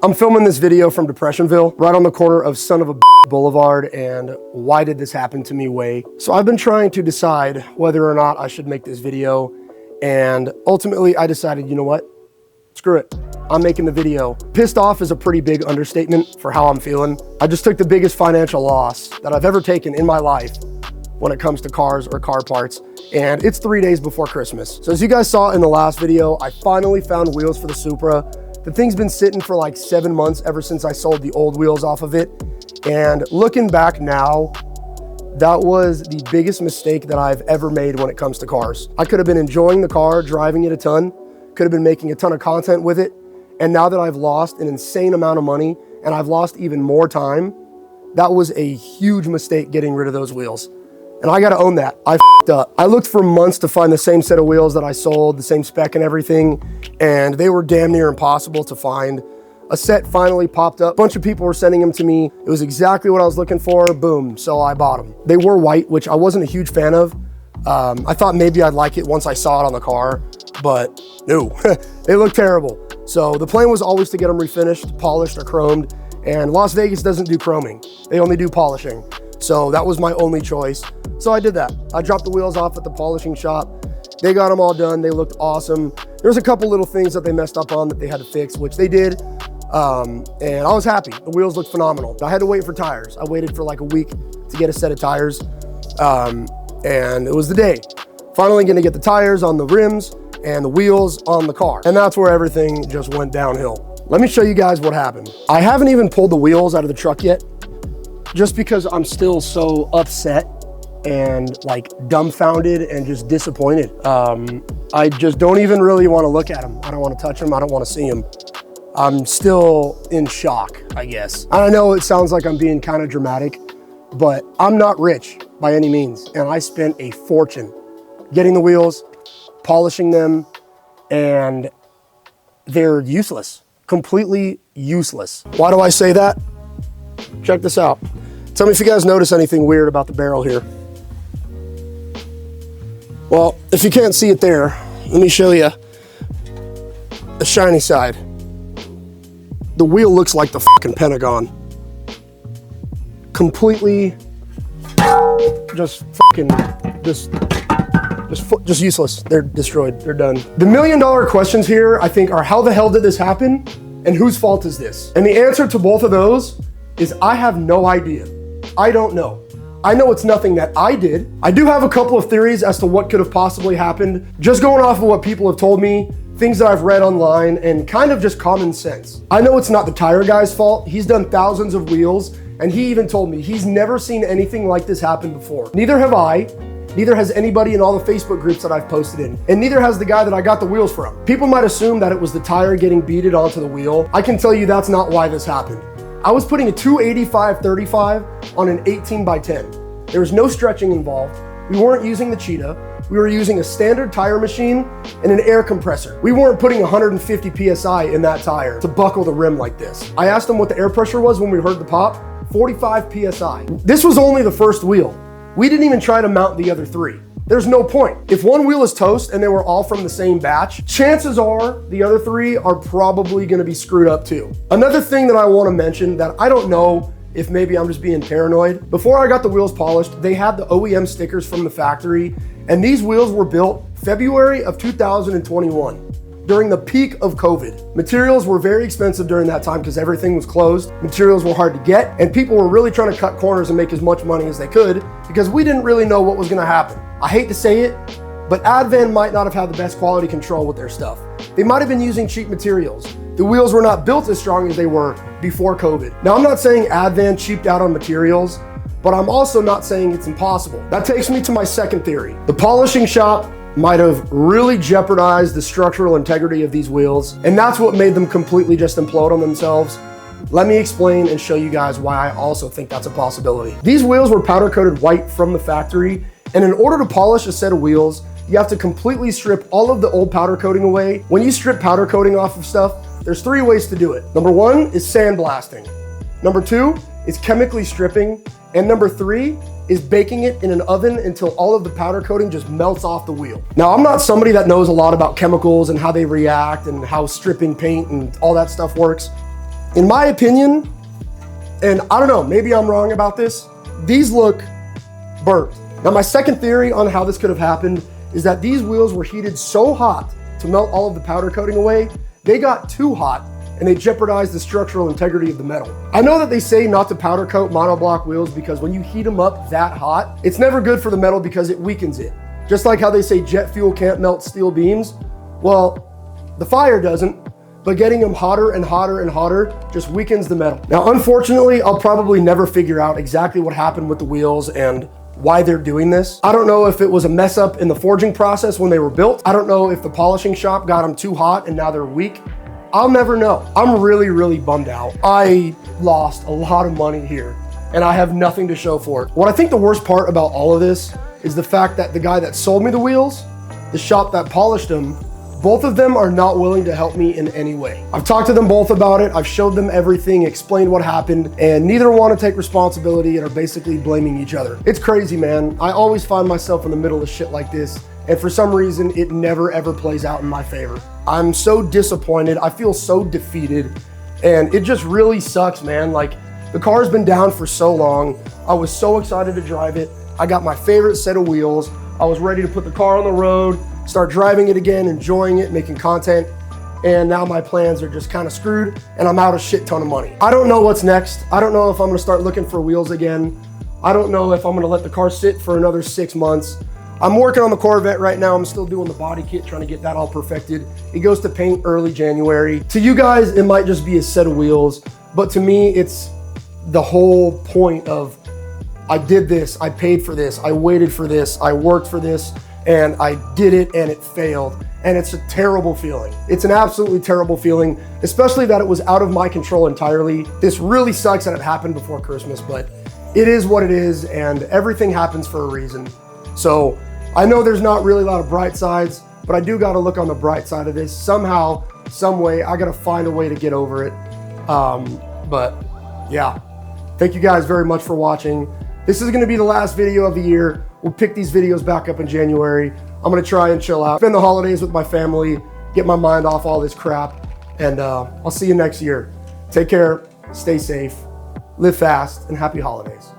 I'm filming this video from Depressionville, right on the corner of Son of a Boulevard, and why did this happen to me way? So I've been trying to decide whether or not I should make this video, and ultimately I decided, you know what? Screw it. I'm making the video. Pissed off is a pretty big understatement for how I'm feeling. I just took the biggest financial loss that I've ever taken in my life when it comes to cars or car parts, and it's 3 days before Christmas. So as you guys saw in the last video, I finally found wheels for the Supra. The thing's been sitting for like 7 months ever since I sold the old wheels off of it. And looking back now, that was the biggest mistake that I've ever made when it comes to cars. I could have been enjoying the car, driving it a ton, could have been making a ton of content with it. And now that I've lost an insane amount of money and I've lost even more time, that was a huge mistake getting rid of those wheels. And I gotta own that. I f***ed up. I looked for months to find the same set of wheels that I sold, the same spec and everything, and they were damn near impossible to find. A set finally popped up. A bunch of people were sending them to me. It was exactly what I was looking for. Boom, so I bought them. They were white, which I wasn't a huge fan of. I thought maybe I'd like it once I saw it on the car, but no, they look terrible. So the plan was always to get them refinished, polished, or chromed, and Las Vegas doesn't do chroming. They only do polishing. So that was my only choice. So I did that. I dropped the wheels off at the polishing shop. They got them all done. They looked awesome. There's a couple little things that they messed up on that they had to fix, which they did. And I was happy. The wheels looked phenomenal. I had to wait for tires. I waited for like a week to get a set of tires. And it was the day. Finally gonna get the tires on the rims and the wheels on the car. And that's where everything just went downhill. Let me show you guys what happened. I haven't even pulled the wheels out of the truck yet, just because I'm still so upset and like dumbfounded and just disappointed. I just don't even really want to look at them. I don't want to touch them. I don't want to see them. I'm still in shock, I guess. I know it sounds like I'm being kind of dramatic, but I'm not rich by any means. And I spent a fortune getting the wheels, polishing them, and they're useless, completely useless. Why do I say that? Check this out. Tell me if you guys notice anything weird about the barrel here. Well, if you can't see it there, let me show you the shiny side. The wheel looks like the fucking Pentagon. Completely just fucking, just useless. They're destroyed, they're done. The $1 million questions here, I think, are how the hell did this happen? And whose fault is this? And the answer to both of those is I have no idea. I don't know. I know it's nothing that I did. I do have a couple of theories as to what could have possibly happened, just going off of what people have told me, things that I've read online, and kind of just common sense. I know it's not the tire guy's fault. He's done thousands of wheels, and he even told me he's never seen anything like this happen before. Neither have I. Neither has anybody in all the Facebook groups that I've posted in, and neither has the guy that I got the wheels from. People might assume that it was the tire getting beaded onto the wheel. I can tell you that's not why this happened. I was putting a 285/35 on an 18x10. There was no stretching involved. We weren't using the Cheetah. We were using a standard tire machine and an air compressor. We weren't putting 150 PSI in that tire to buckle the rim like this. I asked them what the air pressure was when we heard the pop, 45 PSI. This was only the first wheel. We didn't even try to mount the other three. There's no point. If one wheel is toast and they were all from the same batch, chances are the other three are probably gonna be screwed up too. Another thing that I wanna mention that I don't know if maybe I'm just being paranoid, before I got the wheels polished, they had the OEM stickers from the factory, and these wheels were built February of 2021. During the peak of COVID. Materials were very expensive during that time because everything was closed. Materials were hard to get, and people were really trying to cut corners and make as much money as they could because we didn't really know what was gonna happen. I hate to say it, but Advan might not have had the best quality control with their stuff. They might have been using cheap materials. The wheels were not built as strong as they were before COVID. Now, I'm not saying Advan cheaped out on materials, but I'm also not saying it's impossible. That takes me to my second theory. The polishing shop might have really jeopardized the structural integrity of these wheels, and that's what made them completely just implode on themselves. Let me explain and show you guys why I also think that's a possibility. These wheels were powder coated white from the factory, and in order to polish a set of wheels, you have to completely strip all of the old powder coating away. When you strip powder coating off of stuff, there's 3 ways to do it. Number 1 is sandblasting. Number 2 is chemically stripping. And number 3 is baking it in an oven until all of the powder coating just melts off the wheel. Now, I'm not somebody that knows a lot about chemicals and how they react and how stripping paint and all that stuff works. In my opinion, and I don't know, maybe I'm wrong about this, these look burnt. Now, my second theory on how this could have happened is that these wheels were heated so hot to melt all of the powder coating away, they got too hot and they jeopardized the structural integrity of the metal. I know that they say not to powder coat monoblock wheels because when you heat them up that hot, it's never good for the metal because it weakens it. Just like how they say jet fuel can't melt steel beams. Well, the fire doesn't, but getting them hotter and hotter and hotter just weakens the metal. Now, unfortunately, I'll probably never figure out exactly what happened with the wheels and why they're doing this. I don't know if it was a mess up in the forging process when they were built. I don't know if the polishing shop got them too hot and now they're weak. I'll never know. I'm really, really bummed out. I lost a lot of money here and I have nothing to show for it. What I think the worst part about all of this is the fact that the guy that sold me the wheels, the shop that polished them, both of them are not willing to help me in any way. I've talked to them both about it. I've showed them everything, explained what happened, and neither want to take responsibility and are basically blaming each other. It's crazy, man. I always find myself in the middle of shit like this, and for some reason, it never ever plays out in my favor. I'm so disappointed. I feel so defeated, and it just really sucks, man. Like, the car's been down for so long. I was so excited to drive it. I got my favorite set of wheels. I was ready to put the car on the road, start driving it again, enjoying it, making content, and now my plans are just kind of screwed and I'm out a shit ton of money. I don't know what's next. I don't know if I'm gonna start looking for wheels again. I don't know if I'm gonna let the car sit for another 6 months. I'm working on the Corvette right now. I'm still doing the body kit, trying to get that all perfected. It goes to paint early January. To you guys, it might just be a set of wheels, but to me, it's the whole point of I did this, I paid for this, I waited for this, I worked for this, and I did it and it failed. And it's a terrible feeling. It's an absolutely terrible feeling, especially that it was out of my control entirely. This really sucks that it happened before Christmas, but it is what it is and everything happens for a reason. So I know there's not really a lot of bright sides, but I do gotta look on the bright side of this. Somehow, some way, I gotta find a way to get over it. But yeah, thank you guys very much for watching. This is gonna be the last video of the year. We'll pick these videos back up in January. I'm gonna try and chill out, spend the holidays with my family, get my mind off all this crap, and I'll see you next year. Take care, stay safe, live fast, and happy holidays.